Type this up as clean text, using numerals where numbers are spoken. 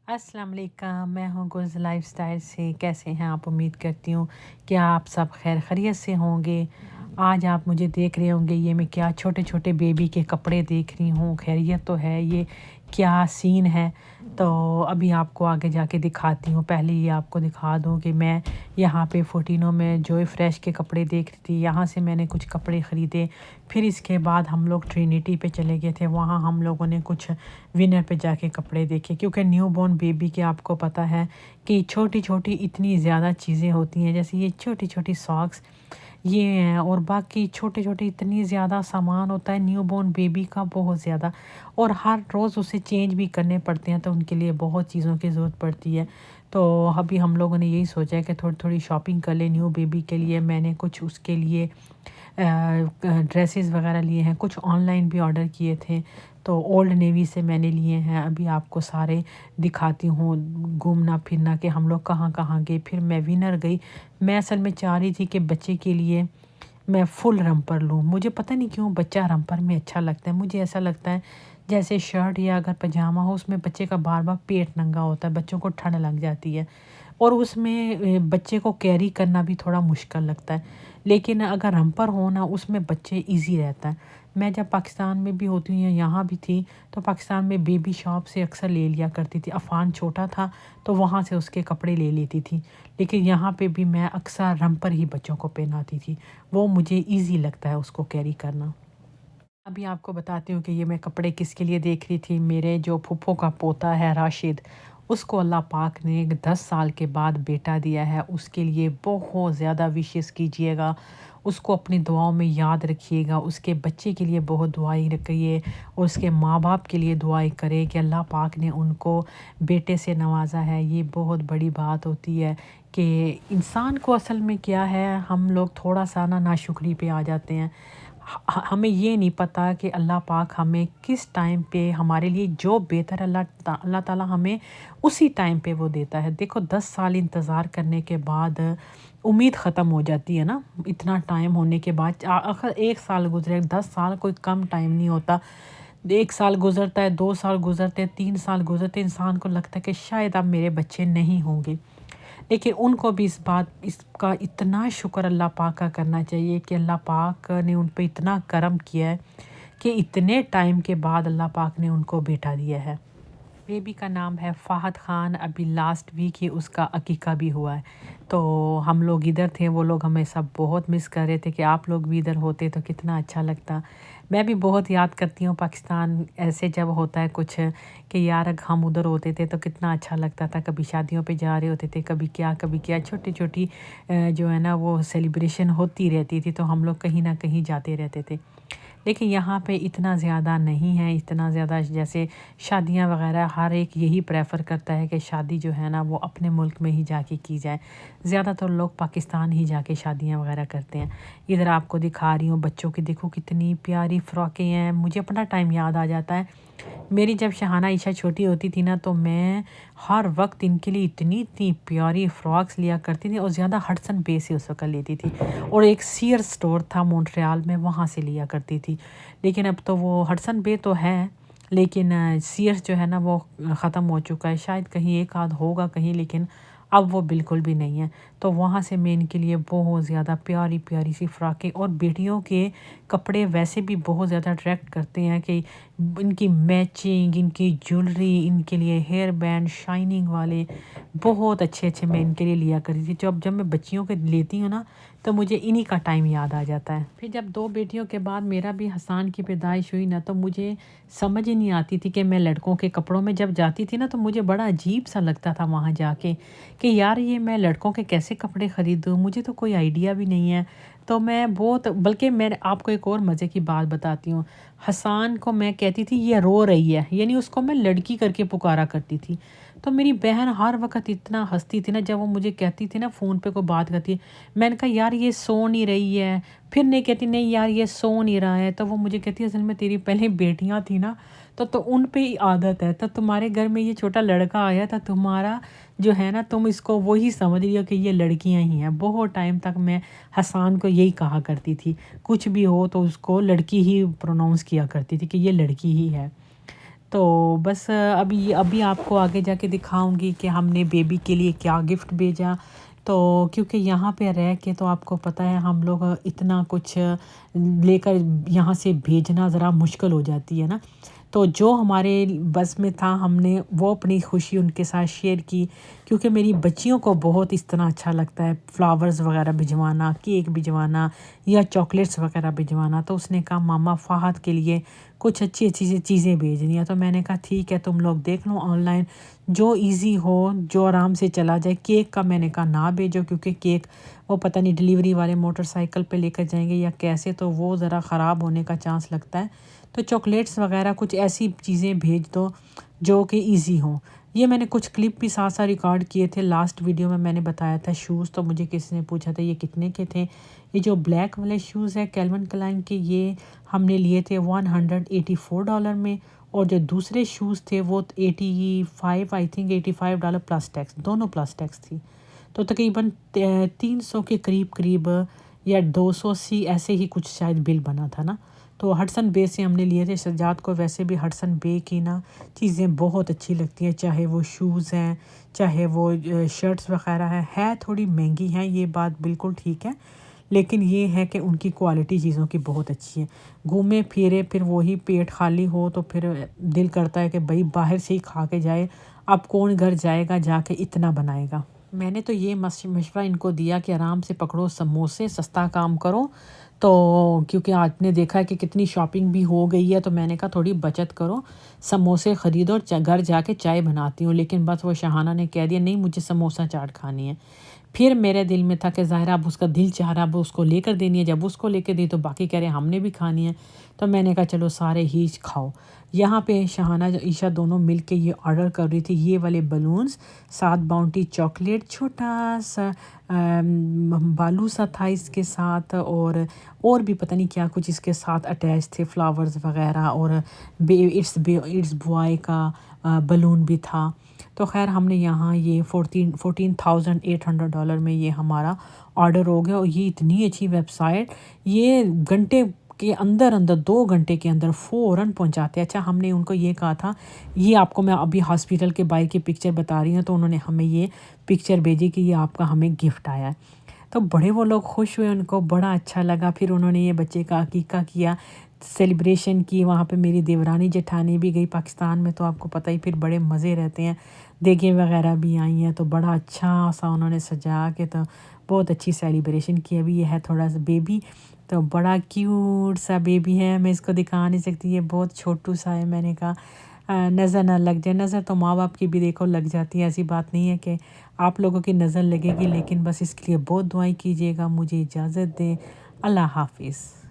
अस्सलाम वालेकुम, मैं हूँ गुल्ज़ लाइफ़स्टाइल से। कैसे हैं आप? उम्मीद करती हूँ कि आप सब खैर खैरियत से होंगे। आज आप मुझे देख रहे होंगे, ये मैं क्या छोटे-छोटे बेबी के कपड़े देख रही हूँ। खैरियत तो है? ये क्या सीन है? तो अभी आपको आगे जाके दिखाती हूँ। पहले ये आपको दिखा दूँ कि मैं यहाँ पे फोर्टिनो में जोय फ्रेश के कपड़े देख रही थी। यहाँ से मैंने कुछ कपड़े ख़रीदे। फिर इसके बाद हम लोग ट्रिनिटी पे चले गए थे। वहाँ हम लोगों ने कुछ विनर पे जाके कपड़े देखे, क्योंकि न्यू बॉर्न बेबी के आपको पता है कि छोटी-छोटी इतनी ज़्यादा चीज़ें होती हैं। जैसे ये छोटी-छोटी सॉक्स ये हैं, और बाकी छोटे-छोटे इतनी ज़्यादा सामान होता है न्यू बॉर्न बेबी का, बहुत ज़्यादा। और हर रोज़ उसे चेंज भी करने पड़ते हैं, तो उनके लिए बहुत चीज़ों की ज़रूरत पड़ती है। तो अभी हम लोगों ने यही सोचा है कि थोड़ी-थोड़ी शॉपिंग कर लें न्यू बेबी के लिए। मैंने कुछ उसके लिए ड्रेसेस वगैरह लिए हैं, कुछ ऑनलाइन भी ऑर्डर किए थे। तो ओल्ड नेवी से मैंने लिए हैं। अभी आपको सारे दिखाती हूँ घूमना फिरना कि हम लोग कहाँ-कहाँ गए। फिर मैं विनर गई। मैं असल में चाह रही थी कि बच्चे के लिए मैं फुल रैम्पर लूँ। मुझे पता नहीं क्यों बच्चा रैम्पर में अच्छा लगता है। मुझे ऐसा लगता है जैसे शर्ट या अगर पजामा हो, उसमें बच्चे का बार-बार पेट नंगा होता है, बच्चों को ठंड लग जाती है। और उसमें बच्चे को कैरी करना भी थोड़ा मुश्किल लगता है। लेकिन अगर रैम्पर हो ना, उसमें बच्चे ईज़ी रहता है। मैं जब पाकिस्तान में भी होती हूँ या यहाँ भी थी, तो पाकिस्तान में बेबी शॉप से अक्सर ले लिया करती थी। अफ़ान छोटा था तो वहाँ से उसके कपड़े ले लेती थी। लेकिन यहाँ पे भी मैं अक्सर रैम्पर ही बच्चों को पहनाती थी। वो मुझे ईज़ी लगता है उसको कैरी करना। अभी आपको बताती हूँ कि ये मैं कपड़े किसके लिए देख रही थी। मेरे जो फूफो का पोता है राशिद, उसको अल्लाह पाक ने 10 साल के बाद बेटा दिया है। उसके लिए बहुत ज़्यादा विशेस कीजिएगा, उसको अपनी दुआओं में याद रखिएगा। उसके बच्चे के लिए बहुत दुआएं रखिए, और उसके माँ बाप के लिए दुआएं करें कि अल्लाह पाक ने उनको बेटे से नवाजा है। ये बहुत बड़ी बात होती है कि इंसान को असल में क्या है, हम लोग थोड़ा सा ना नाशुक्री पे आ जाते हैं। हमें ये नहीं पता कि अल्लाह पाक हमें किस टाइम पे हमारे लिए जो बेहतर अल्लाह ताला हमें उसी टाइम पे वो देता है। देखो 10 साल इंतज़ार करने के बाद उम्मीद ख़त्म हो जाती है ना, इतना टाइम होने के बाद। आखिर 1 साल गुज़रे, 10 साल कोई कम टाइम नहीं होता। 1 साल गुज़रता है, 2 साल गुज़रते हैं, 3 साल गुज़रते हैं, इंसान को लगता है कि शायद अब मेरे बच्चे नहीं होंगे। देखिए, उनको भी इसका इतना शुक्र अल्लाह पाक का करना चाहिए कि अल्लाह पाक ने उन पे इतना करम किया है कि इतने टाइम के बाद अल्लाह पाक ने उनको बेटा दिया है। बेबी का नाम है फ़ाहद ख़ान। अभी लास्ट वीक ही उसका अकीक़ा भी हुआ है। तो हम लोग इधर थे, वो लोग हमें सब बहुत मिस कर रहे थे कि आप लोग भी इधर होते तो कितना अच्छा लगता। मैं भी बहुत याद करती हूँ पाकिस्तान, ऐसे जब होता है कुछ कि यार अगर हम उधर होते थे तो कितना अच्छा लगता था। कभी शादियों पे जा रहे होते थे, कभी क्या छोटी-छोटी जो है ना वो सेलिब्रेशन होती रहती थी, तो हम लोग कहीं न कहीं जाते रहते थे। लेकिन यहाँ पे इतना ज़्यादा नहीं है, इतना ज़्यादा जैसे शादियाँ वग़ैरह हर एक यही प्रेफ़र करता है कि शादी जो है ना वो अपने मुल्क में ही जाके की जाए। ज़्यादातर लोग पाकिस्तान ही जाके शादियाँ वग़ैरह करते हैं। इधर आपको दिखा रही हूँ बच्चों की, देखो कितनी प्यारी फ़्रॉकें हैं। मुझे अपना टाइम याद आ जाता है। मेरी जब शहाना ईशा छोटी होती थी ना, तो मैं हर वक़्त इनके लिए इतनी प्यारी फ्रॉक्स लिया करती थी, और ज़्यादा हडसन बे से उस वक़्त लेती थी। और एक सीयर्स स्टोर था मॉन्ट्रियल में, वहाँ से लिया करती थी। लेकिन अब तो वो हडसन बे तो है, लेकिन सीयर्स जो है ना वो ख़त्म हो चुका है। शायद कहीं एक आध होगा कहीं, लेकिन अब वो बिल्कुल भी नहीं है। तो वहाँ से मैं इनके लिए बहुत ज़्यादा प्यारी-प्यारी सी फ्रॉकें, और बेटियों के कपड़े वैसे भी बहुत ज़्यादा अट्रैक्ट करते हैं कि इनकी मैचिंग, इनकी ज्वेलरी, इनके लिए हेयर बैंड शाइनिंग वाले बहुत अच्छे-अच्छे मैं इनके लिए लिया करती थी। जब जब मैं बच्चियों के लेती हूँ ना, तो मुझे इन्हीं का टाइम याद आ जाता है। फिर जब 2 बेटियों के बाद मेरा भी हसन की पैदाइश हुई ना, तो मुझे समझ ही नहीं आती थी कि मैं लड़कों के कपड़ों में जब जाती थी ना, तो मुझे बड़ा अजीब-सा लगता था वहाँ जाके कि यार ये मैं लड़कों के कैसे कपड़े खरीदूँ? मुझे तो कोई आइडिया भी नहीं है। तो मैं बहुत, बल्कि मैं आपको एक और मज़े की बात बताती हूँ। हसन को मैं कहती थी ये रो रही है, यानी उसको मैं लड़की करके पुकारा करती थी। तो मेरी बहन हर वक़्त इतना हँसती थी ना, जब वो मुझे कहती थी ना फ़ोन पे कोई बात करती है। मैंने कहा यार ये सो नहीं रही है, फिर नहीं कहती नहीं यार ये सो नहीं रहा है। तो वो मुझे कहती है असल में तेरी पहले बेटियाँ थी ना, तो उन पे ही आदत है। तो तुम्हारे घर में ये छोटा लड़का आया था, तुम्हारा जो है ना तुम इसको वही समझ रही हो कि ये लड़कियाँ ही हैं। बहुत टाइम तक मैं हसन को यही कहा करती थी। कुछ भी हो तो उसको लड़की ही प्रोनाउंस किया करती थी कि ये लड़की ही है। تو بس ابھی آپ کو آگے جا کے دکھاؤں گی کہ ہم نے بیبی کے لیے کیا گفٹ بھیجا. تو کیونکہ یہاں پہ رہ کے تو آپ کو پتہ ہے ہم لوگ اتنا کچھ لے کر یہاں سے بھیجنا ذرا مشکل ہو جاتی ہے نا. تو جو ہمارے بس میں تھا ہم نے وہ اپنی خوشی ان کے ساتھ شیئر کی، کیونکہ میری بچیوں کو بہت اس طرح اچھا لگتا ہے فلاورز وغیرہ بھجوانا، کیک بھجوانا یا چاکلیٹس وغیرہ بھجوانا. تو اس نے کہا ماما فہد کے لیے کچھ اچھی اچھی چیزیں بھیجنی ہیں. تو میں نے کہا ٹھیک ہے تم لوگ دیکھ لو آن لائن جو ایزی ہو، جو آرام سے چلا جائے. کیک کا میں نے کہا نہ بھیجو، کیونکہ کیک وہ پتہ نہیں ڈیلیوری والے موٹر سائیکل پہ لے کر جائیں گے یا کیسے، تو وہ ذرا خراب ہونے کا چانس لگتا ہے. تو چاکلیٹس وغیرہ کچھ ایسی چیزیں بھیج دو جو کہ ایزی ہوں. یہ میں نے کچھ کلپ بھی ساتھ ساتھ ریکارڈ کیے تھے. لاسٹ ویڈیو میں نے بتایا تھا شوز، تو مجھے کسی نے پوچھا تھا یہ کتنے کے تھے. یہ جو بلیک والے شوز ہیں کیلون کلائن کے، یہ ہم نے لیے تھے $184 میں، اور جو دوسرے شوز تھے وہ 85 آئی تھنک $85 پلس ٹیکس، دونوں پلس ٹیکس تھی. تو تقریباً 300 کے قریب یا 280 ایسے ہی کچھ شاید بل بنا تھا نا. تو ہڈسن بے سے ہم نے لیے تھے. سجاد کو ویسے بھی ہڈسن بے کی نا چیزیں بہت اچھی لگتی ہیں، چاہے وہ شوز ہیں چاہے وہ شرٹس وغیرہ ہے تھوڑی مہنگی ہیں، یہ بات بالکل ٹھیک ہے، لیکن یہ ہے کہ ان کی کوالٹی چیزوں کی بہت اچھی ہے. گھومے پھرے پھر وہی پیٹ خالی ہو تو پھر دل کرتا ہے کہ بھائی باہر سے ہی کھا کے جائے. اب کون گھر جائے گا جا کے اتنا بنائے گا. میں نے تو یہ مشورہ ان کو دیا کہ آرام سے پکڑو سموسے، سستا کام کرو. تو کیونکہ آپ نے دیکھا ہے کہ کتنی شاپنگ بھی ہو گئی ہے، تو میں نے کہا تھوڑی بچت کرو، سموسے خریدو اور گھر جا کے چائے بناتی ہوں. لیکن بس وہ شاہانہ نے کہہ دیا نہیں مجھے سموسہ چاٹ کھانی ہے. پھر میرے دل میں تھا کہ ظاہرہ اب اس کا دل چاہ رہا اب اس کو لے کر دینی ہے. جب اس کو لے کے دی تو باقی کہہ رہے ہم نے بھی کھانی ہے. تو میں نے کہا چلو سارے ہی کھاؤ. یہاں پہ شاہانہ عائشہ دونوں مل کے یہ آرڈر کر رہی تھی یہ والے بلونز، ساتھ باؤنٹی چاکلیٹ، چھوٹا سا بالو سا تھا اس کے ساتھ، اور بھی پتہ نہیں کیا کچھ اس کے ساتھ اٹیچ تھے، فلاورز وغیرہ، اور اٹس بوائے کا بلون بھی تھا. تو خیر ہم نے یہاں یہ $14,800 میں یہ ہمارا آرڈر ہو گیا. اور یہ اتنی اچھی ویب سائٹ، یہ گھنٹے کے اندر 2 گھنٹے کے اندر فوراً پہنچاتے. اچھا ہم نے ان کو یہ کہا تھا، یہ آپ کو میں ابھی ہاسپٹل کے باہر کی پکچر بتا رہی ہوں، تو انہوں نے ہمیں یہ پکچر بھیجی کہ یہ آپ کا ہمیں گفٹ آیا ہے. تو بڑے وہ لوگ خوش ہوئے، ان کو بڑا اچھا لگا. پھر انہوں نے یہ بچے کا عقیقہ کیا، سیلیبریشن کی. وہاں پہ میری دیورانی جٹھانی بھی گئی پاکستان میں، تو آپ کو پتہ ہی پھر بڑے مزے رہتے ہیں. دیگیں وغیرہ بھی آئی ہیں، تو بڑا اچھا سا انہوں نے سجا کے تو بہت اچھی سیلیبریشن کی. ابھی یہ ہے تھوڑا سا بیبی، تو بڑا کیوٹ سا بیبی ہے. میں اس کو دکھا نہیں سکتی، یہ بہت چھوٹو سا ہے. میں نے کہا نظر نہ لگ جائے. نظر تو ماں باپ کی بھی دیکھو لگ جاتی ہے، ایسی بات نہیں ہے کہ آپ لوگوں کی نظر لگے گی، لیکن بس اس کے لیے بہت دعائیں کیجیے گا. مجھے اجازت دیں، اللہ حافظ.